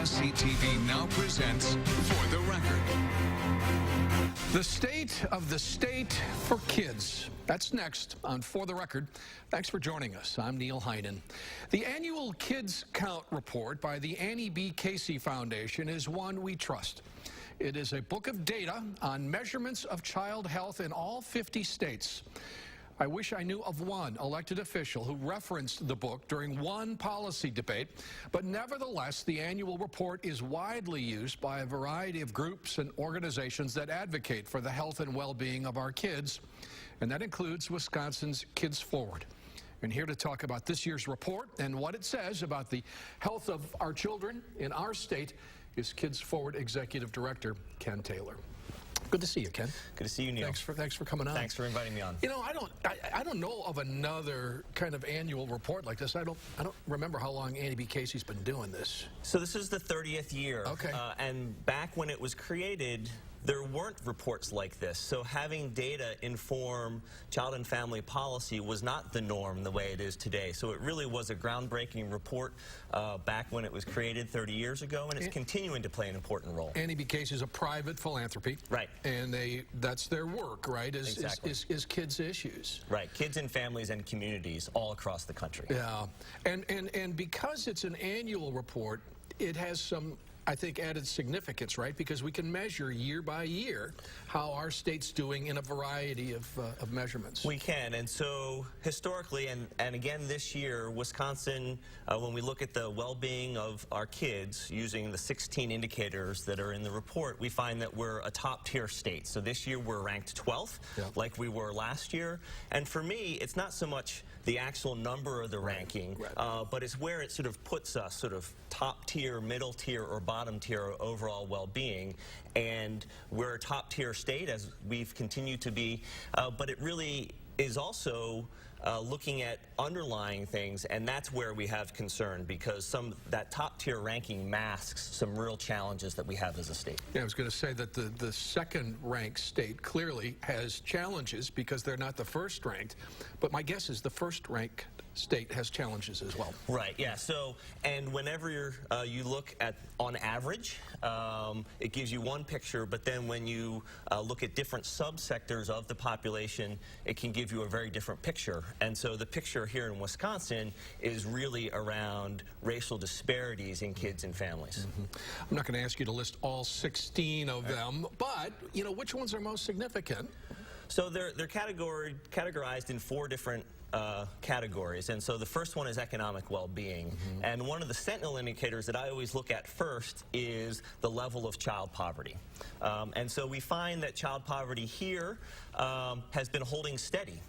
SCTV now presents For the Record. The state of the state for kids. That's next on For the Record. Thanks for joining us. I'm Neil Heinen. The annual Kids Count report by the Annie B. Casey Foundation is one we trust. It is a book of data on measurements of child health in all 50 states. I wish I knew of one elected official who referenced the book during one policy debate, but nevertheless, the annual report is widely used by a variety of groups and organizations that advocate for the health and well-being of our kids, and that includes Wisconsin's Kids Forward. And here to talk about this year's report and what it says about the health of our children in our state is Kids Forward Executive Director Ken Taylor. Good to see you, Ken. Good to see you, Neil. Thanks for coming on. Thanks for inviting me on. You know, I don't know of another kind of annual report like this. I don't remember how long Annie B. Casey's been doing this. So this is the 30th year. Okay. And back when it was created, there weren't reports like this. So having data inform child and family policy was not the norm the way it is today. So it really was a groundbreaking report back when it was created 30 years ago, and it's continuing to play an important role. Annie B. Casey is a private philanthropy. Right. And that's their work, right, Exactly. is kids' issues. Right. Kids and families and communities all across the country. Yeah. And because it's an annual report, it has some, I think, added significance, right? Because we can measure year by year how our state's doing in a variety of measurements. We can, and so historically, and again this year, Wisconsin, when we look at the well-being of our kids using the 16 indicators that are in the report, we find that we're a top-tier state. So this year we're ranked 12th, like we were last year. And for me, it's not so much the actual number of the ranking, but it's where it sort of puts us sort of top tier, middle tier, or bottom tier overall well-being. And we're a top tier state, as we've continued to be, but it really is also looking at underlying things, and that's where we have concern, because that top tier ranking masks some real challenges that we have as a state. Yeah, I was going to say that the second ranked state clearly has challenges because they're not the first ranked, but my guess is the first ranked state has challenges as well. Right, yeah. So, and whenever you look at on average, it gives you one picture, but then when you look at different subsectors of the population, it can give you a very different picture. And so the picture here in Wisconsin is really around racial disparities in kids and families. I'm not going to ask you to list all 16 of them, but, you know, which ones are most significant? So they're categorized in 4 different categories, and so the first one is economic well-being, and one of the sentinel indicators that I always look at first is the level of child poverty, and so we find that child poverty here has been holding steady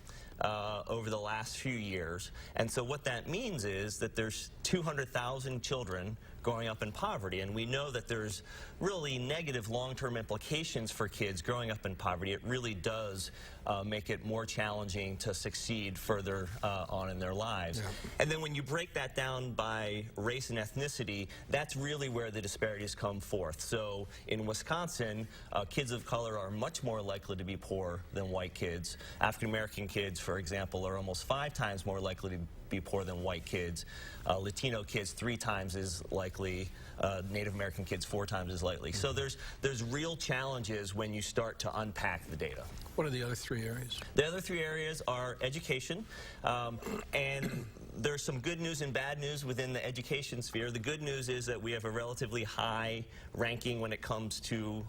over the last few years, and so what that means is that there's 200,000 children growing up in poverty, and we know that there's really negative long-term implications for kids growing up in poverty. It really does make it more challenging to succeed further on in their lives. And then when you break that down by race and ethnicity, that's really where the disparities come forth. So in Wisconsin, kids of color are much more likely to be poor than white kids. African-American kids, for example, are almost 5 times more likely to be poor than white kids. Latino kids 3 times as likely. Native American kids 4 times as likely. So there's real challenges when you start to unpack the data. What are the other 3 areas? The other 3 areas are education, and there's some good news and bad news within the education sphere. The good news is that we have a relatively high ranking when it comes to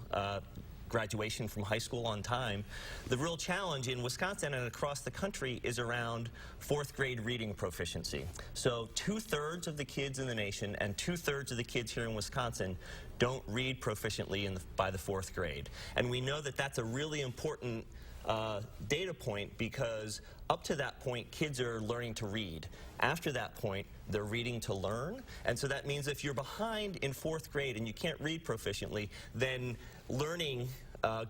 graduation from high school on time. The real challenge in Wisconsin and across the country is around 4th grade reading proficiency. So 2/3 of the kids in the nation and 2/3 of the kids here in Wisconsin don't read proficiently by the 4th grade. And we know that that's a really important data point, because up to that point, kids are learning to read. After that point, they're reading to learn. And so that means if you're behind in 4th grade and you can't read proficiently, then learning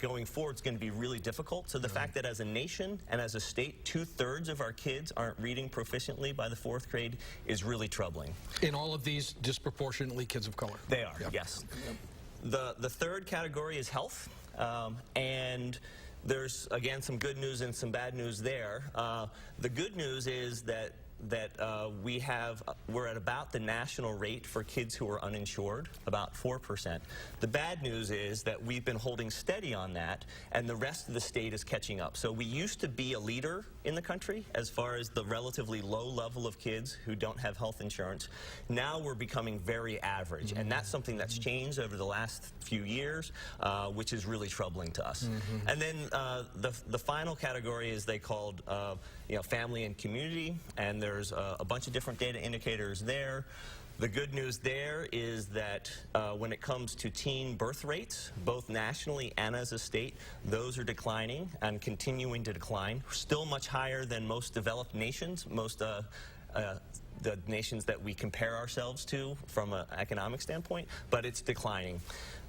going forward is going to be really difficult. So the fact that as a nation and as a state, 2/3 of our kids aren't reading proficiently by the 4th grade is really troubling. In all of these, disproportionately kids of color? They are, yes. The third category is health, and there's, again, some good news and some bad news there. The good news is that that we're at about the national rate for kids who are uninsured, about 4%. The bad news is that we've been holding steady on that, and the rest of the state is catching up. So we used to be a leader in the country as far as the relatively low level of kids who don't have health insurance. Now we're becoming very average, and that's something that's changed over the last few years, which is really troubling to us. And then the final category is they called family and community, and there's a bunch of different data indicators there. The good news there is that when it comes to teen birth rates, both nationally and as a state, those are declining and continuing to decline. Still much higher than most developed nations, most the nations that we compare ourselves to from an economic standpoint, but it's declining.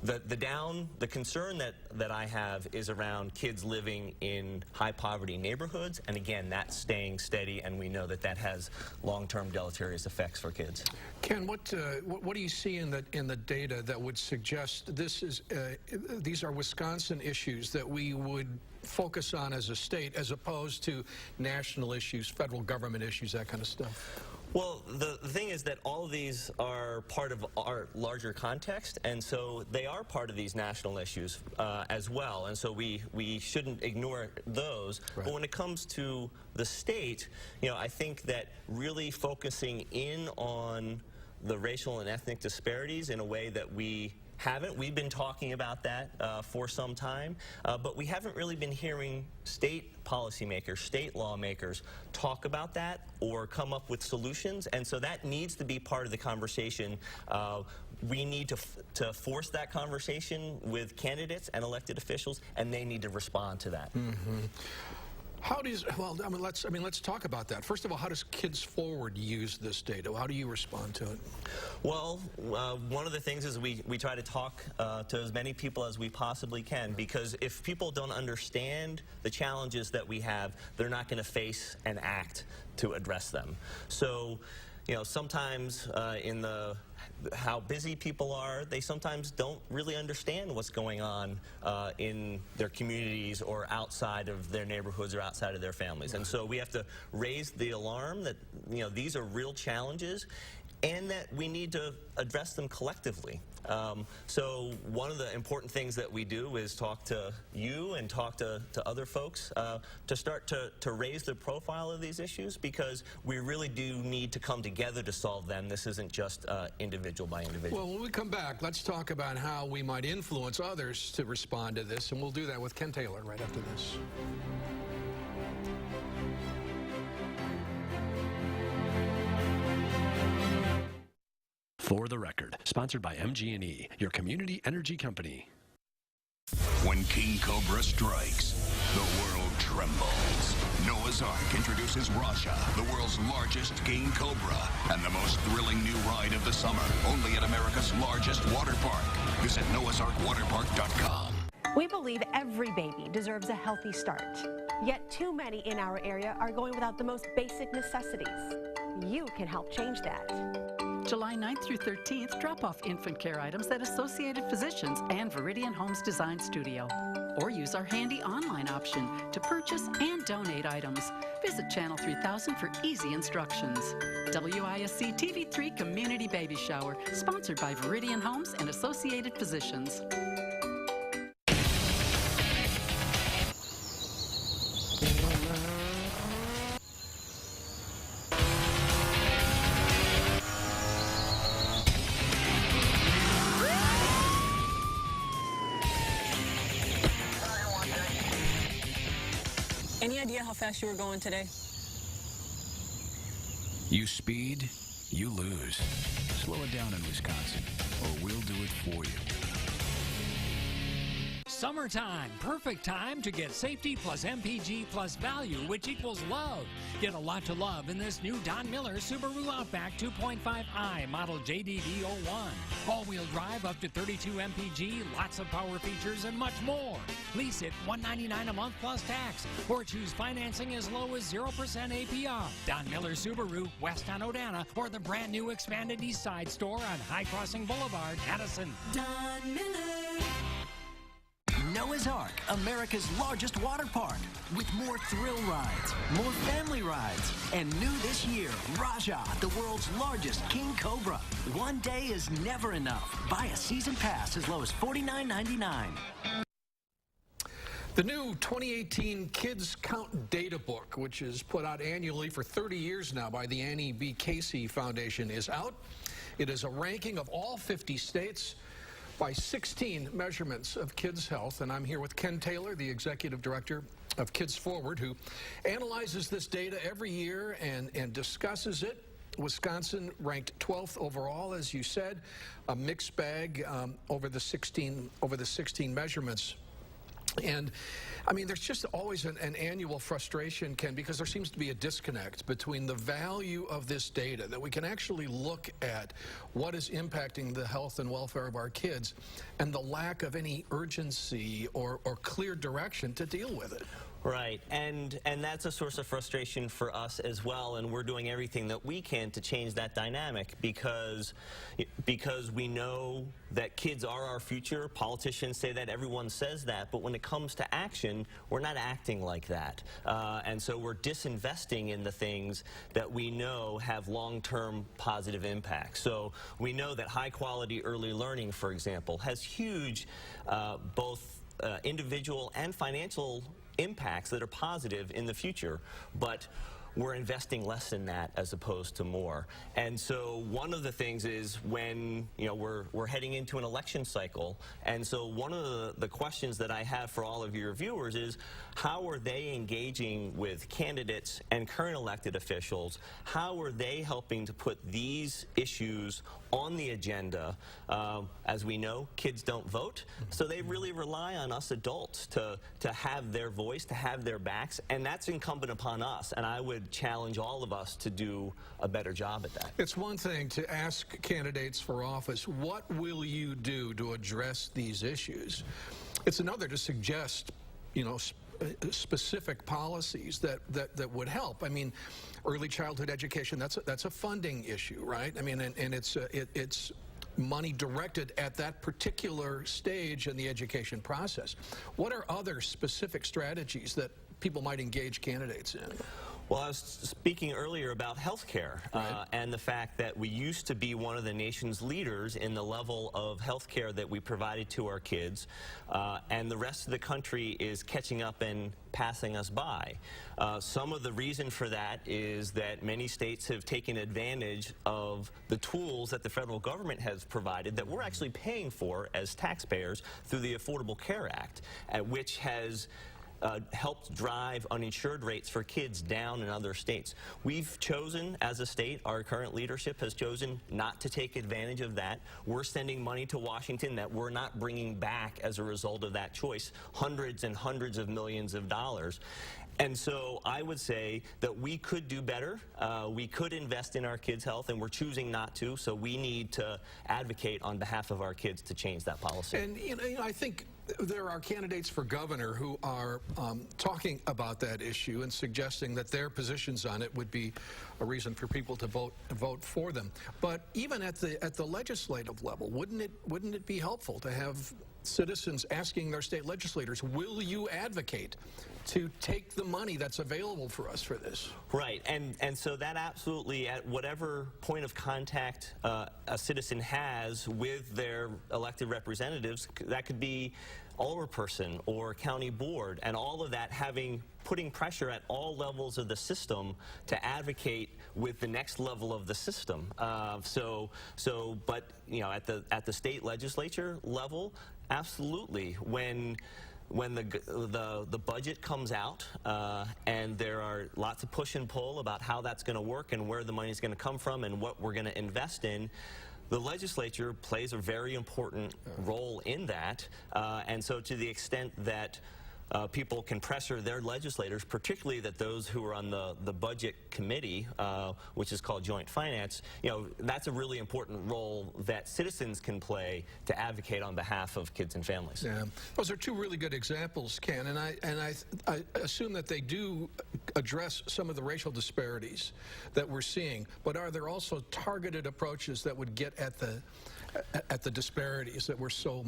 The concern that I have is around kids living in high poverty neighborhoods, and again, that's staying steady, and we know that that has long-term deleterious effects for kids. Ken, what do you see in the data that would suggest these are Wisconsin issues that we would focus on as a state, as opposed to national issues, federal government issues, that kind of stuff? Well, the thing is that all of these are part of our larger context, and so they are part of these national issues as well, and so we shouldn't ignore those. Right. But when it comes to the state, I think that really focusing in on the racial and ethnic disparities in a way that we've been talking about that for some time, but we haven't really been hearing state policymakers, state lawmakers talk about that or come up with solutions, and so that needs to be part of the conversation. We need to force that conversation with candidates and elected officials, and they need to respond to that. Let's talk about that. First of all, how does Kids Forward use this data? How do you respond to it? Well, one of the things is we try to talk to as many people as we possibly can, because if people don't understand the challenges that we have, they're not going to face and act to address them. So, sometimes in how busy people are, they sometimes don't really understand what's going on in their communities or outside of their neighborhoods or outside of their families. And so we have to raise the alarm that these are real challenges and that we need to address them collectively. So one of the important things that we do is talk to you and talk to other folks to start to raise the profile of these issues, because we really do need to come together to solve them. This isn't just individual by individual. Well, when we come back, let's talk about how we might influence others to respond to this, and we'll do that with Ken Taylor right after this. For the Record, sponsored by MG&E, your community energy company. When King Cobra strikes, the world trembles. Noah's Ark introduces Rasha, the world's largest king cobra, and the most thrilling new ride of the summer, only at America's largest water park. Visit noahsarkwaterpark.com. We believe every baby deserves a healthy start. Yet too many in our area are going without the most basic necessities. You can help change that. July 9th through 13th, drop off infant care items at Associated Physicians and Viridian Homes Design Studio. Or use our handy online option to purchase and donate items. Visit Channel 3000 for easy instructions. WISC TV3 Community Baby Shower, sponsored by Viridian Homes and Associated Physicians. Any idea how fast you were going today? You speed, you lose. Slow it down in Wisconsin, or we'll do it for you. Summertime, perfect time to get safety plus MPG plus value, which equals love. Get a lot to love in this new Don Miller Subaru Outback 2.5i model JDD01. All-wheel drive up to 32 MPG, lots of power features, and much more. Lease it $199 a month plus tax, or choose financing as low as 0% APR. Don Miller Subaru, west on Odana, or the brand new expanded East Side store on High Crossing Boulevard, Addison. Don Miller. Noah's Ark, America's largest water park, with more thrill rides, more family rides, and new this year, Raja, the world's largest king cobra. One day is never enough. Buy a season pass as low as $49.99. The new 2018 Kids Count Data Book, which is put out annually for 30 years now by the Annie B. Casey Foundation, is out. It is a ranking of all 50 states by 16 measurements of kids' health. And I'm here with Ken Taylor, the Executive Director of Kids Forward, who analyzes this data every year and discusses it. Wisconsin ranked 12th overall, as you said, a mixed bag over the 16 measurements. And I mean, there's just always an annual frustration, Ken, because there seems to be a disconnect between the value of this data, that we can actually look at what is impacting the health and welfare of our kids, and the lack of any urgency or clear direction to deal with it. Right, and that's a source of frustration for us as well, and we're doing everything that we can to change that dynamic because we know that kids are our future. Politicians say that, everyone says that, but when it comes to action, we're not acting like that. And so we're disinvesting in the things that we know have long-term positive impacts. So we know that high-quality early learning, for example, has huge both individual and financial impacts that are positive in the future, but we're investing less in that as opposed to more. And so one of the things is when we're heading into an election cycle, and so one of the questions that I have for all of your viewers is, how are they engaging with candidates and current elected officials? How are they helping to put these issues on the agenda? As we know, kids don't vote, so they really rely on us adults to have their voice, to have their backs, and that's incumbent upon us. And I would challenge all of us to do a better job at that. It's one thing to ask candidates for office, what will you do to address these issues? It's another to suggest, specific policies that would help. I mean, early childhood education, that's a funding issue, right? I mean, and it's money directed at that particular stage in the education process. What are other specific strategies that people might engage candidates in? Well, I was speaking earlier about healthcare, and the fact that we used to be one of the nation's leaders in the level of healthcare that we provided to our kids, and the rest of the country is catching up and passing us by. Some of the reason for that is that many states have taken advantage of the tools that the federal government has provided that we're actually paying for as taxpayers through the Affordable Care Act, which has helped drive uninsured rates for kids down in other states. We've chosen, as a state, our current leadership has chosen not to take advantage of that. We're sending money to Washington that we're not bringing back as a result of that choice, hundreds and hundreds of millions of dollars. And so I would say that we could do better. We could invest in our kids' health, and we're choosing not to, so we need to advocate on behalf of our kids to change that policy. And I think there are candidates for governor who are talking about that issue and suggesting that their positions on it would be a reason for people to vote for them. But even at the legislative level, wouldn't it be helpful to have citizens asking their state legislators, will you advocate to take the money that's available for us for this? Right, and so that absolutely, at whatever point of contact a citizen has with their elected representatives, that could be alderperson or county board, and all of that putting pressure at all levels of the system to advocate with the next level of the system. But at the state legislature level, absolutely, when the budget comes out and there are lots of push and pull about how that's going to work and where the money is going to come from and what we're going to invest in, the legislature plays a very important role in that. And so to the extent that people can pressure their legislators, particularly those who are on the budget committee, which is called Joint Finance, that's a really important role that citizens can play to advocate on behalf of kids and families. Yeah, those are two really good examples, Ken, and I assume that they do address some of the racial disparities that we're seeing, but are there also targeted approaches that would get at at the disparities that we're so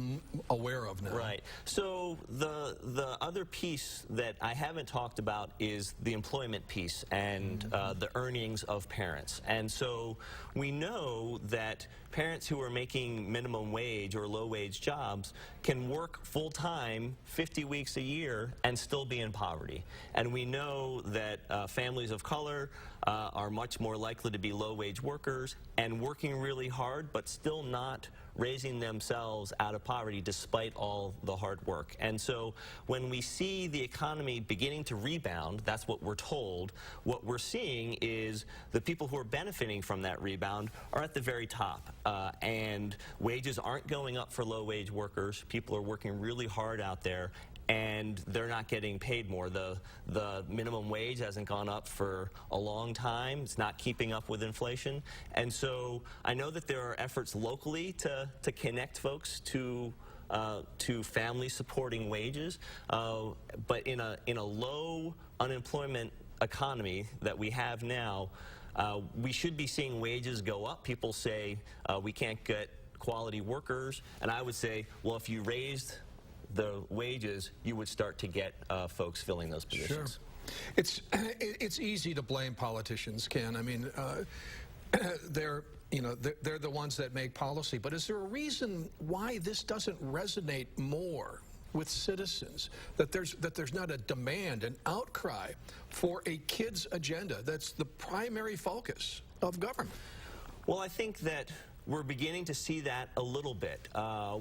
aware of now. Right. So the other piece that I haven't talked about is the employment piece and the earnings of parents. And so we know that parents who are making minimum wage or low-wage jobs can work full-time 50 weeks a year and still be in poverty. And we know that families of color are much more likely to be low-wage workers and working really hard, but still not raising themselves out of poverty despite all the hard work. And so when we see the economy beginning to rebound, that's what we're told, what we're seeing is the people who are benefiting from that rebound are at the very top. And wages aren't going up for low-wage workers. People are working really hard out there, and they're not getting paid more. The minimum wage hasn't gone up for a long time. It's not keeping up with inflation. And so I know that there are efforts locally to connect folks to family supporting wages, but in a low unemployment economy that we have now, we should be seeing wages go up. People say we can't get quality workers, and I would say, well, if you raised the wages, you would start to get folks filling those positions. Sure. It's easy to blame politicians, Ken. I mean, they're the ones that make policy. But is there a reason why this doesn't resonate more with citizens? That there's not a demand, an outcry for a kids' agenda that's the primary focus of government? Well, I think that we're beginning to see that a little bit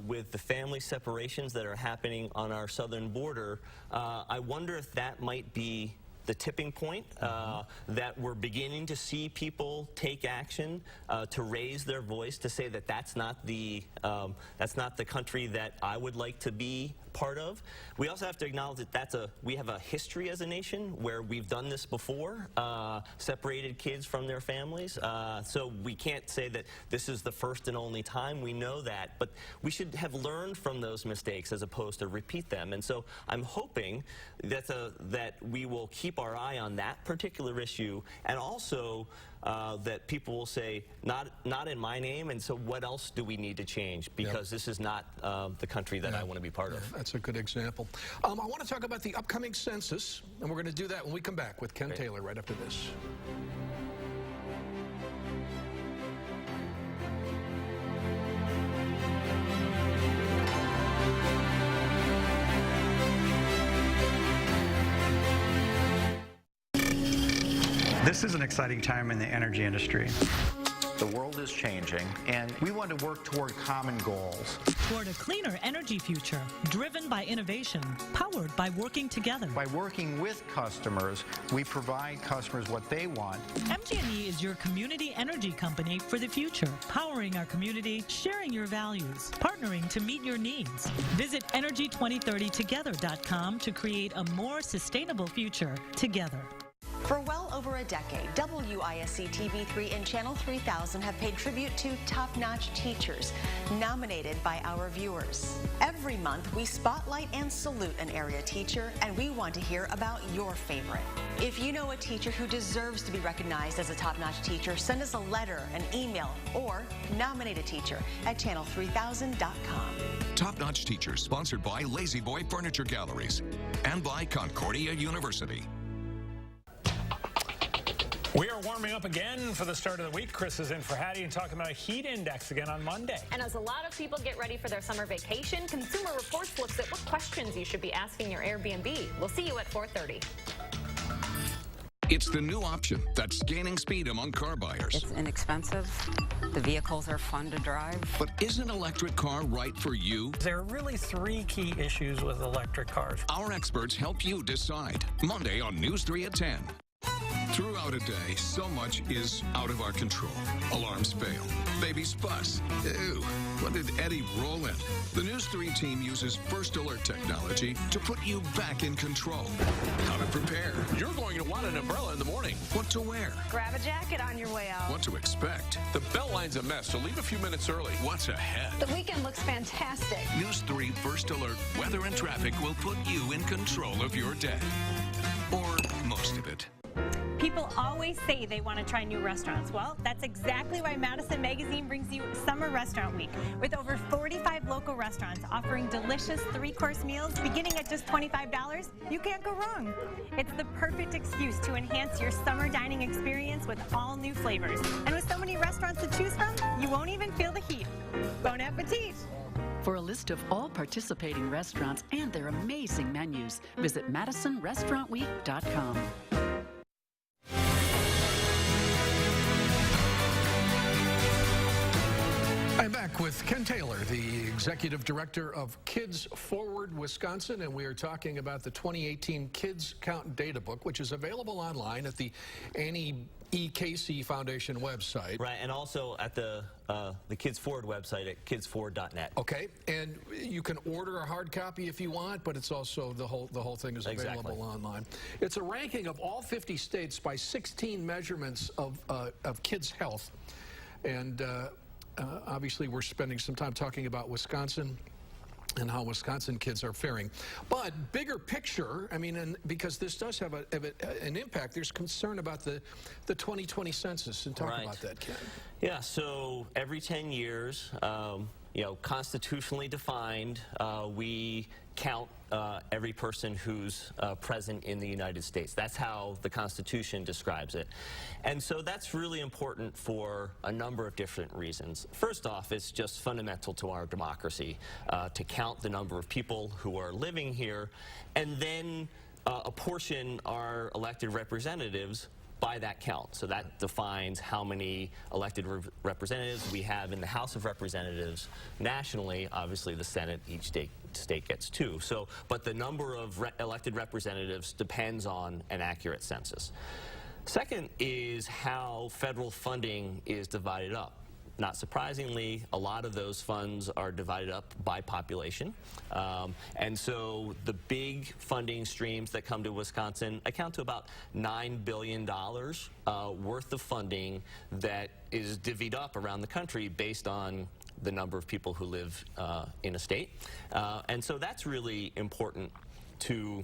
with the family separations that are happening on our southern border. I wonder if that might be the tipping point, that we're beginning to see people take action to raise their voice, to say that that's not the country that I would like to be part of. We also have to acknowledge that we have a history as a nation where we've done this before, separated kids from their families. So we can't say that this is the first and only time. We know that, but we should have learned from those mistakes as opposed to repeat them. And so I'm hoping that we will keep our eye on that particular issue, and also that people will say, not in my name, and so what else do we need to change? Because this is not the country that I want to be part of. That's a good example. I want to talk about the upcoming census, and we're going to do that when we come back with Ken Taylor right after this. This is an exciting time in the energy industry. The world is changing, and we want to work toward common goals. Toward a cleaner energy future, driven by innovation, powered by working together. By working with customers, we provide customers what they want. MG&E is your community energy company for the future, powering our community, sharing your values, partnering to meet your needs. Visit energy2030together.com to create a more sustainable future together. For well over a decade, WISC TV3 and Channel 3000 have paid tribute to top-notch teachers nominated by our viewers. Every month, we spotlight and salute an area teacher, and we want to hear about your favorite. If you know a teacher who deserves to be recognized as a top-notch teacher, send us a letter, an email, or nominate a teacher at channel3000.com. Top-Notch Teachers, sponsored by Lazy Boy Furniture Galleries and by Concordia University. We are warming up again for the start of the week. Chris is in for Hattie and talking about a heat index again on Monday. And as a lot of people get ready for their summer vacation, Consumer Reports looks at what questions you should be asking your Airbnb. We'll see you at 4:30. It's the new option that's gaining speed among car buyers. It's inexpensive. The vehicles are fun to drive. But is an electric car right for you? There are really three key issues with electric cars. Our experts help you decide. Monday on News 3 at 10. Throughout a day, so much is out of our control. Alarms fail. Babies fuss. Ew, what did Eddie roll in? The News 3 team uses First Alert technology to put you back in control. How to prepare. You're going to want an umbrella in the morning. What to wear. Grab a jacket on your way out. What to expect. The belt line's a mess, so leave a few minutes early. What's ahead. The weekend looks fantastic. News 3 First Alert weather and traffic will put you in control of your day. Or most of it. People always say they want to try new restaurants. Well, that's exactly why Madison Magazine brings you Summer Restaurant Week. With over 45 local restaurants offering delicious 3-course meals beginning at just $25, you can't go wrong. It's the perfect excuse to enhance your summer dining experience with all new flavors. And with so many restaurants to choose from, you won't even feel the heat. Bon appetit! For a list of all participating restaurants and their amazing menus, visit MadisonRestaurantWeek.com. I'm back with Ken Taylor, the Executive Director of Kids Forward Wisconsin, and we are talking about the 2018 Kids Count Data Book, which is available online at the Annie E. Casey Foundation website. Right, and also at the Kids Forward website at kidsforward.net. Okay, and you can order a hard copy if you want, but it's also the whole thing is available online. It's a ranking of all 50 states by 16 measurements of kids' health, and obviously we're spending some time talking about Wisconsin and how Wisconsin kids are faring. But bigger picture, I mean, and because this does have an impact, there's concern about the 2020 census, and talk about that, Ken. Yeah, so every 10 years, you know, constitutionally defined, we count every person who's present in the United States. That's how the Constitution describes it. And so that's really important for a number of different reasons. First off, it's just fundamental to our democracy to count the number of people who are living here and then apportion our elected representatives by that count. So that defines how many elected representatives we have in the House of Representatives nationally. Obviously, the Senate, each state gets 2. So, but the number of elected representatives depends on an accurate census. Second is how federal funding is divided up. Not surprisingly, a lot of those funds are divided up by population. And so the big funding streams that come to Wisconsin account to about $9 billion worth of funding that is divvied up around the country based on the number of people who live in a state. And so that's really important to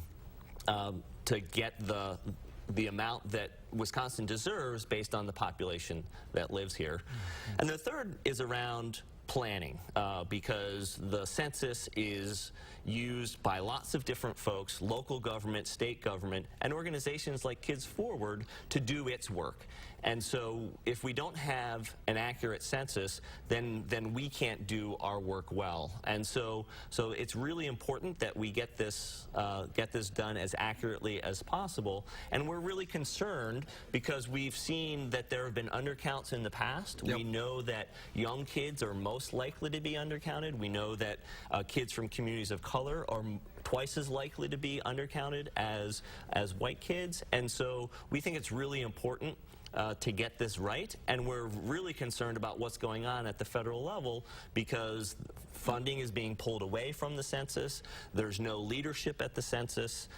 get the amount that Wisconsin deserves based on the population that lives here. And the third is around planning, because the census is used by lots of different folks, local government, state government, and organizations like Kids Forward to do its work. And so if we don't have an accurate census, then we can't do our work well. And so it's really important that we get this done as accurately as possible. And we're really concerned because we've seen that there have been undercounts in the past. Yep. We know that young kids are most likely to be undercounted. We know that kids from communities of color are twice as likely to be undercounted as white kids. And so we think it's really important to get this right, and we're really concerned about what's going on at the federal level because funding is being pulled away from the census, there's no leadership at the census,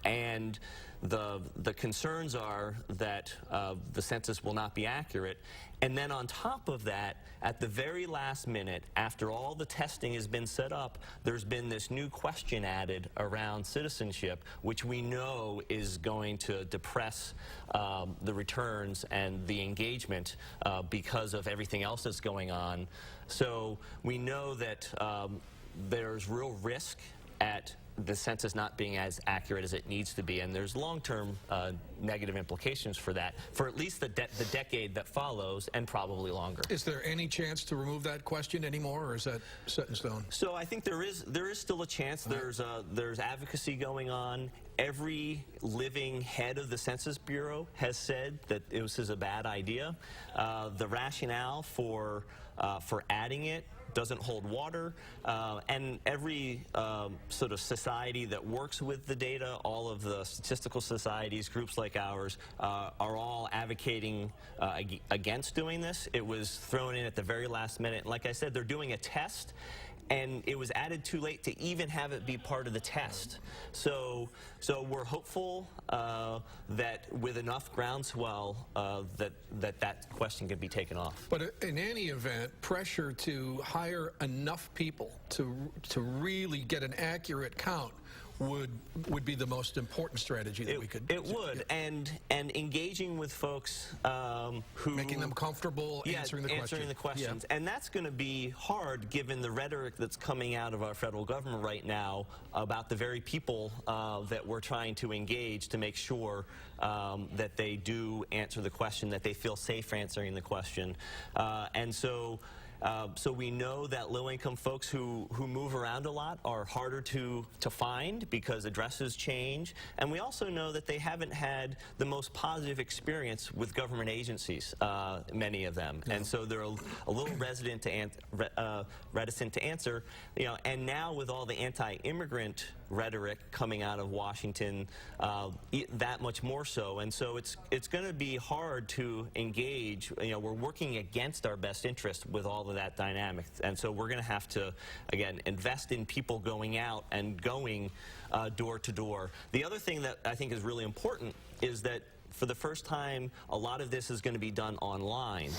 and the concerns are that the census will not be accurate. And then on top of that, at the very last minute, after all the testing has been set up, there's been this new question added around citizenship, which we know is going to depress the returns and the engagement because of everything else that's going on. So we know that there's real risk at the census not being as accurate as it needs to be, and there's long-term negative implications for that, for at least the decade that follows, and probably longer. Is there any chance to remove that question anymore, or is that set in stone? So I think there is still a chance. There's advocacy going on. Every living head of the Census Bureau has said that this is a bad idea. The rationale for adding it doesn't hold water, and every sort of society that works with the data, all of the statistical societies, groups like ours, are all advocating against doing this. It was thrown in at the very last minute. Like I said, they're doing a test, and it was added too late to even have it be part of the test. So we're hopeful that with enough groundswell that question can be taken off. But in any event, pressure to hire enough people to really get an accurate count would be the most important strategy that we could. It would, and engaging with folks who making them comfortable answering the questions, and that's going to be hard given the rhetoric that's coming out of our federal government right now about the very people that we're trying to engage to make sure that they do answer the question, that they feel safe answering the question, and so. So we know that low-income folks who move around a lot are harder to find because addresses change. And we also know that they haven't had the most positive experience with government agencies, many of them. And so they're a little reticent to answer. You know, and now with all the anti-immigrant rhetoric coming out of Washington, that much more so. And so it's going to be hard to engage. You know, we're working against our best interest with all of that dynamic. And so we're going to have to, again, invest in people going out and going door to door. The other thing that I think is really important is that for the first time, a lot of this is going to be done online.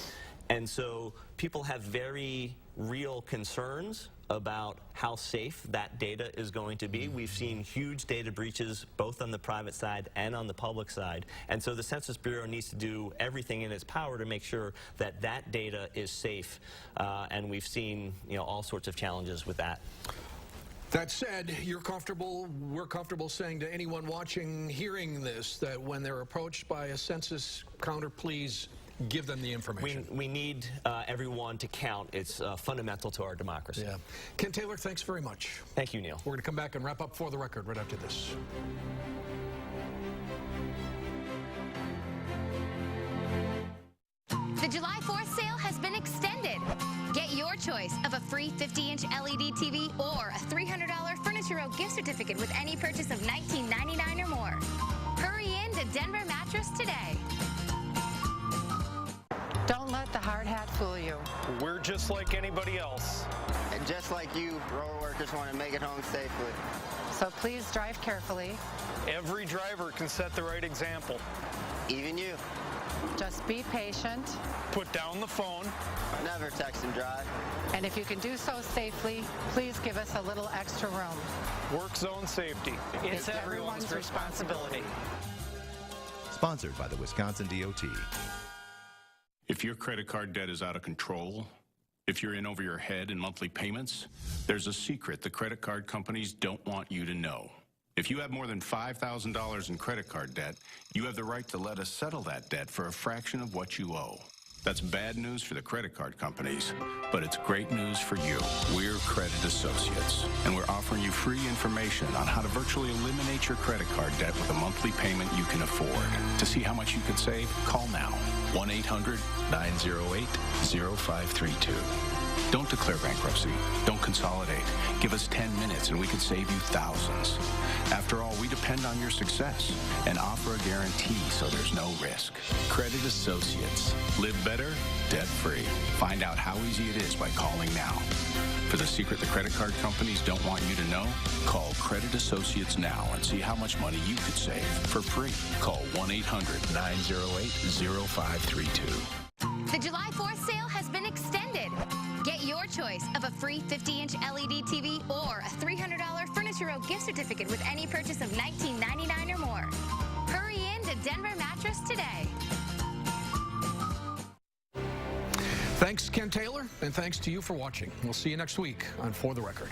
And so people have very real concerns about how safe that data is going to be. We've seen huge data breaches both on the private side and on the public side. And so the Census Bureau needs to do everything in its power to make sure that that data is safe. And we've seen, you know, all sorts of challenges with that. That said, we're comfortable saying to anyone watching, hearing this, that when they're approached by a census counter, please give them the information. We need everyone to count. It's fundamental to our democracy. Yeah. Ken Taylor, thanks very much. Thank you, Neil. We're going to come back and wrap up For the Record right after this. The July 4th sale has been extended. Get your choice of a free 50-inch LED TV or a $300 Furniture Row gift certificate with any purchase of $19.99 or more. Hurry in to Denver Mattress today. Don't let the hard hat fool you. We're just like anybody else. And just like you, road workers want to make it home safely. So please drive carefully. Every driver can set the right example. Even you. Just be patient. Put down the phone. Never text and drive. And if you can do so safely, please give us a little extra room. Work zone safety. It's everyone's responsibility. Sponsored by the Wisconsin DOT. If your credit card debt is out of control, if you're in over your head in monthly payments, there's a secret the credit card companies don't want you to know. If you have more than $5,000 in credit card debt, you have the right to let us settle that debt for a fraction of what you owe. That's bad news for the credit card companies, but it's great news for you. We're Credit Associates, and we're offering you free information on how to virtually eliminate your credit card debt with a monthly payment you can afford. To see how much you could save, call now. 1-800-908-0532. Don't declare bankruptcy. Don't consolidate. Give us 10 minutes and we could save you thousands. After all, we depend on your success and offer a guarantee so there's no risk. Credit Associates. Live better, debt-free. Find out how easy it is by calling now. For the secret the credit card companies don't want you to know, call Credit Associates now and see how much money you could save for free. Call 1-800-908-0532. The July 4th sale has been extended. Get your choice of a free 50-inch LED TV or a $300 Furniture Row gift certificate with any purchase of $19.99 or more. Hurry in to Denver Mattress today. Thanks, Ken Taylor, and thanks to you for watching. We'll see you next week on For the Record.